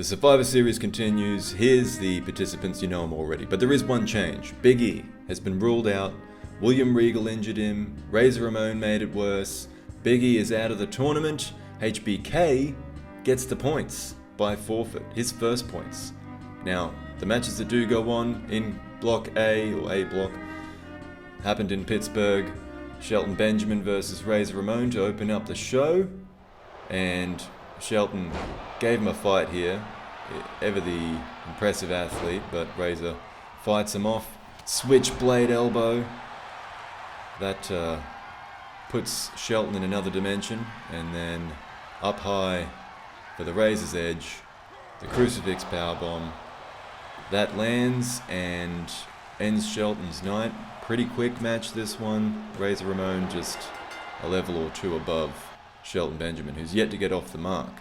The Survivor Series continues. Here's the participants, you know them already. But there is one change. Big E has been ruled out. William Regal injured him. Razor Ramon made it worse. Big E is out of the tournament. HBK gets the points by forfeit. His first points. Now, the matches that do go on in Block A, or A Block, happened in Pittsburgh. Shelton Benjamin versus Razor Ramon to open up the show. And Shelton gave him a fight here. Ever the impressive athlete, but Razor fights him off. Switchblade elbow. That puts Shelton in another dimension. And then up high for the Razor's Edge. The Crucifix Powerbomb. That lands and ends Shelton's night. Pretty quick match this one. Razor Ramon just a level or two above Shelton Benjamin, who's yet to get off the mark.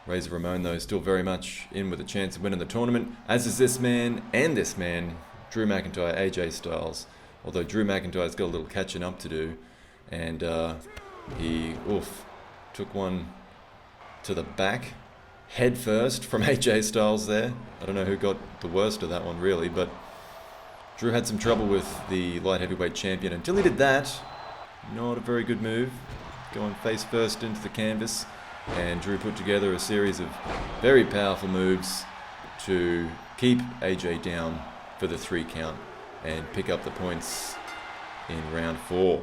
Razor Ramon, though, is still very much in with a chance of winning the tournament, as is this man and this man, Drew McIntyre, AJ Styles. Although Drew McIntyre's got a little catching up to do, and he took one to the back, head first from AJ Styles there. I don't know who got the worst of that one, really, but Drew had some trouble with the light heavyweight champion until he did that. Not a very good move. Going face first into the canvas. And Drew put together a series of very powerful moves to keep AJ down for the 3 count and pick up the points in round 4.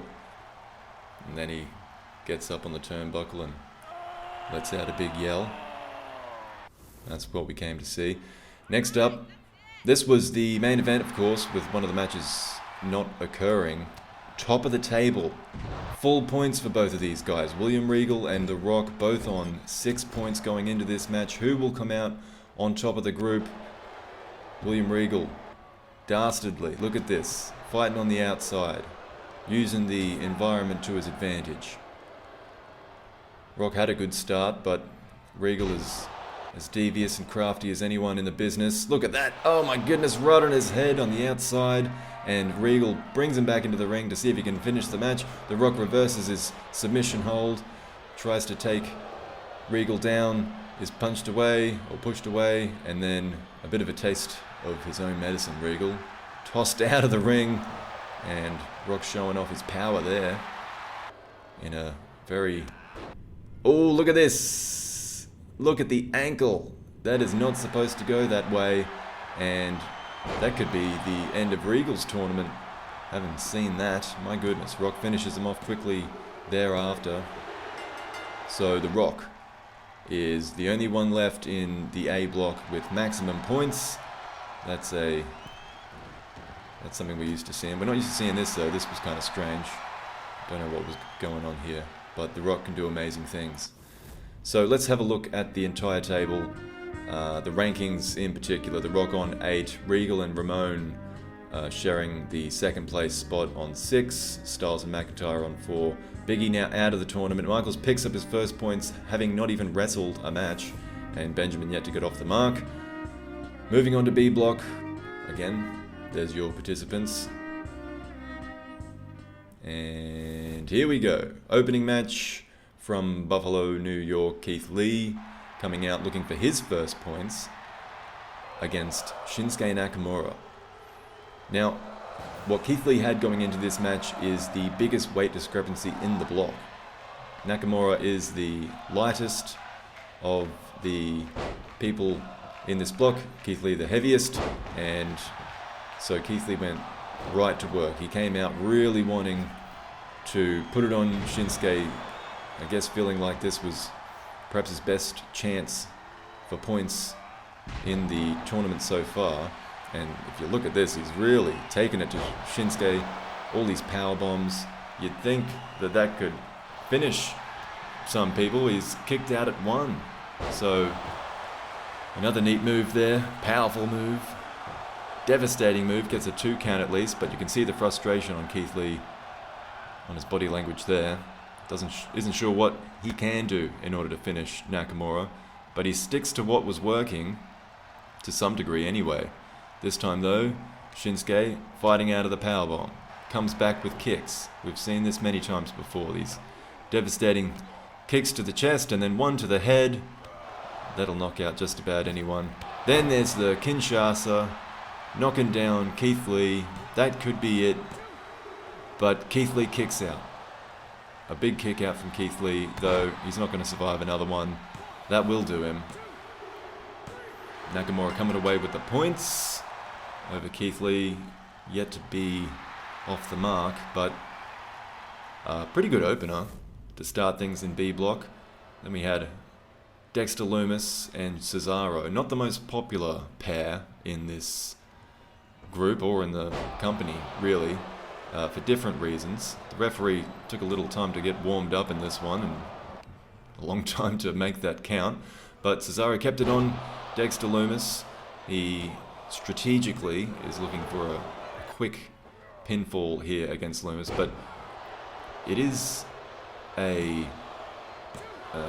And then he gets up on the turnbuckle and lets out a big yell. That's what we came to see. Next up, this was the main event, of course, with one of the matches not occurring. Top of the table. Full points for both of these guys. William Regal and The Rock both on 6 points going into this match. Who will come out on top of the group? William Regal. Dastardly. Look at this. Fighting on the outside. Using the environment to his advantage. Rock had a good start, but Regal is as devious and crafty as anyone in the business. Look at that. Oh my goodness. Right on his head on the outside. And Regal brings him back into the ring to see if he can finish the match. The Rock reverses his submission hold, tries to take Regal down, is punched away or pushed away, and then a bit of a taste of his own medicine. Regal tossed out of the ring, and Rock showing off his power there in a very... Oh, look at this! Look at the ankle. That is not supposed to go that way, and that could be the end of Regal's tournament. Haven't seen that. My goodness. Rock finishes him off quickly thereafter. So The Rock is the only one left in the A block with maximum points. That's something we're used to seeing. We're not used to seeing this, though. This was kind of strange. Don't know what was going on here. But The Rock can do amazing things. So let's have a look at the entire table. The rankings in particular. The Rock on 8, Regal and Ramon sharing the second place spot on 6, Styles and McIntyre on 4. Big E now out of the tournament. Michaels picks up his first points, having not even wrestled a match, and Benjamin yet to get off the mark. Moving on to B block. Again, there's your participants. And here we go. Opening match from Buffalo, New York, Keith Lee, coming out looking for his first points against Shinsuke Nakamura. Now, what Keith Lee had going into this match is the biggest weight discrepancy in the block. Nakamura is the lightest of the people in this block, Keith Lee the heaviest, and so Keith Lee went right to work. He came out really wanting to put it on Shinsuke, I guess feeling like this was perhaps his best chance for points in the tournament so far. And if you look at this, he's really taken it to Shinsuke. All these power bombs. You'd think that that could finish some people. He's kicked out at 1. So another neat move there. Powerful move. Devastating move. Gets a 2 count at least. But you can see the frustration on Keith Lee on his body language there. Isn't sure what he can do in order to finish Nakamura, but he sticks to what was working to some degree anyway. This time though, Shinsuke fighting out of the powerbomb, comes back with kicks. We've seen this many times before, these devastating kicks to the chest and then one to the head. That'll knock out just about anyone. Then there's the Kinshasa, knocking down Keith Lee. That could be it. But Keith Lee kicks out. A big kick out from Keith Lee, though he's not going to survive another one. That will do him. Nakamura coming away with the points over Keith Lee. Yet to be off the mark, but a pretty good opener to start things in B block. Then we had Dexter Lumis and Cesaro. Not the most popular pair in this group or in the company, really, for different reasons. The referee took a little time to get warmed up in this one and a long time to make that count. But Cesaro kept it on Dexter Lumis. He strategically is looking for a quick pinfall here against Lumis, but it is a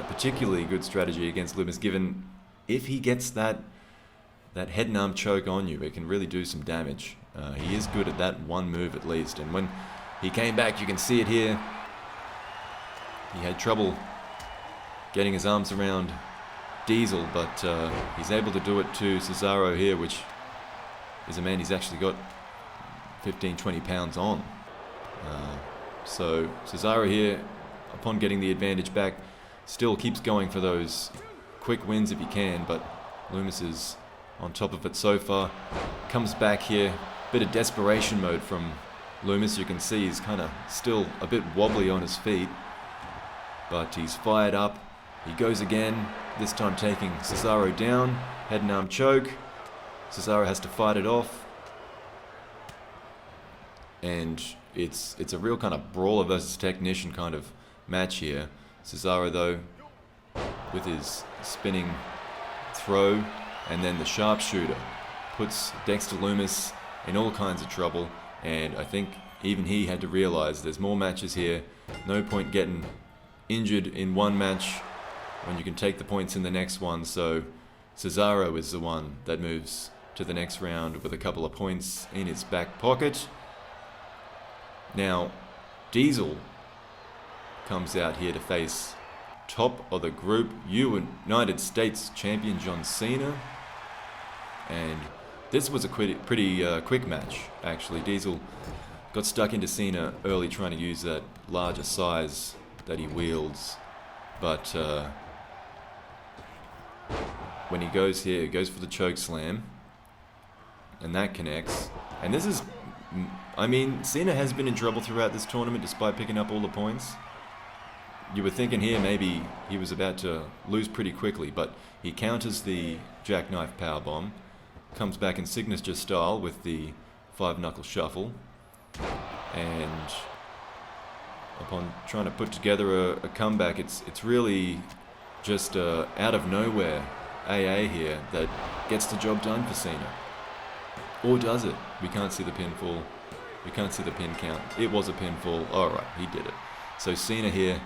particularly good strategy against Lumis, given if he gets that head and arm choke on you, it can really do some damage. He is good at that one move at least, and when he came back, you can see it here. He had trouble getting his arms around Diesel, but he's able to do it to Cesaro here, which is a man he's actually got 15-20 pounds on. So Cesaro here, upon getting the advantage back, still keeps going for those quick wins if he can, but Lumis is on top of it so far. Comes back here, bit of desperation mode from Lumis. You can see he's kind of still a bit wobbly on his feet, but he's fired up. He goes again, this time taking Cesaro down, head and arm choke. Cesaro has to fight it off, and it's a real kind of brawler versus technician kind of match here. Cesaro, though, with his spinning throw and then the sharpshooter, puts Dexter Lumis in all kinds of trouble, and I think even he had to realize there's more matches here. No point getting injured in one match when you can take the points in the next one, so Cesaro is the one that moves to the next round with a couple of points in his back pocket. Now, Diesel comes out here to face top of the group United States champion John Cena, and this was a pretty quick match actually. Diesel got stuck into Cena early trying to use that larger size that he wields, but when he goes here, he goes for the choke slam, and that connects. And this is, I mean, Cena has been in trouble throughout this tournament despite picking up all the points. You were thinking here maybe he was about to lose pretty quickly, but he counters the jackknife powerbomb, comes back in signature style with the 5-knuckle shuffle, and upon trying to put together a comeback, it's really just out of nowhere AA here that gets the job done for Cena. Or does it? We can't see the pinfall. We can't see the pin count. It was a pinfall. Alright, he did it. So Cena here,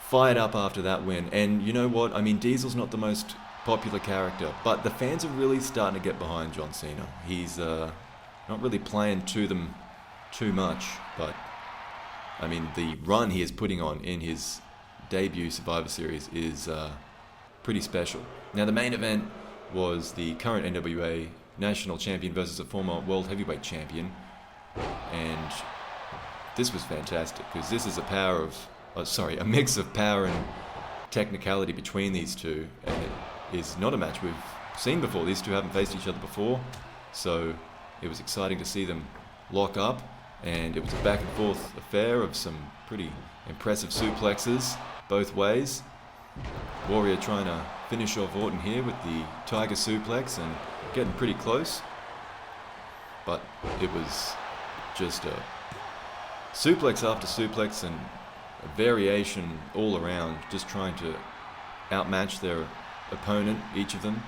fired up after that win. And you know what? I mean, Diesel's not the most popular character, but the fans are really starting to get behind John Cena. He's not really playing to them too much, but I mean, the run he is putting on in his debut Survivor Series is pretty special. Now, the main event was the current NWA National Champion versus a former World Heavyweight Champion, and this was fantastic because this is a mix of power and technicality between these two, and it is not a match we've seen before. These two haven't faced each other before, so it was exciting to see them lock up, and it was a back and forth affair of some pretty impressive suplexes both ways. Warrior trying to finish off Orton here with the Tiger suplex and getting pretty close, but it was just a suplex after suplex and a variation all around, just trying to outmatch their opponent, each of them.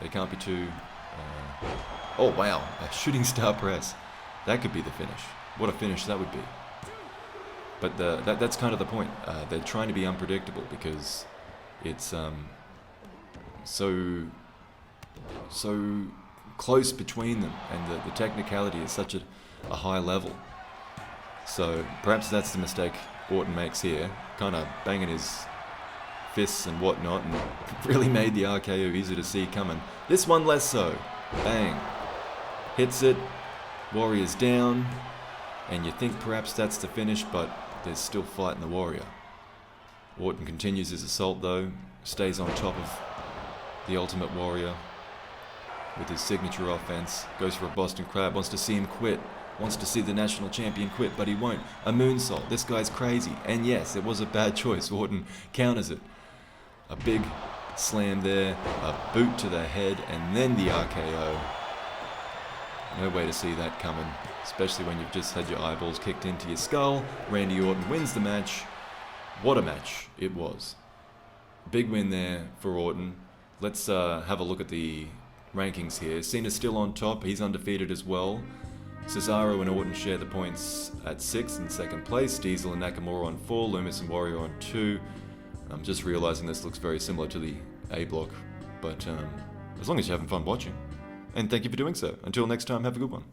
They can't be too... oh wow, a shooting star press. That could be the finish. What a finish that would be. But that's kind of the point. They're trying to be unpredictable because it's so close between them, and the technicality is such a high level. So perhaps that's the mistake Orton makes here, kind of banging his fists and whatnot, and really made the RKO easy to see coming. This one less so. Bang. Hits it. Warrior's down. And you think perhaps that's the finish, but there's still fight in the Warrior. Orton continues his assault though. Stays on top of the Ultimate Warrior with his signature offense. Goes for a Boston Crab. Wants to see him quit. Wants to see the national champion quit, but he won't. A moonsault. This guy's crazy. And yes, it was a bad choice. Orton counters it. A big slam there. A boot to the head. And then the RKO. No way to see that coming. Especially when you've just had your eyeballs kicked into your skull. Randy Orton wins the match. What a match it was. Big win there for Orton. Let's have a look at the rankings here. Cena's still on top. He's undefeated as well. Cesaro and Orton share the points at 6 and 2nd place. Diesel and Nakamura on 4. Loomis and Warrior on 2. I'm just realizing this looks very similar to the A block. But as long as you're having fun watching. And thank you for doing so. Until next time, have a good one.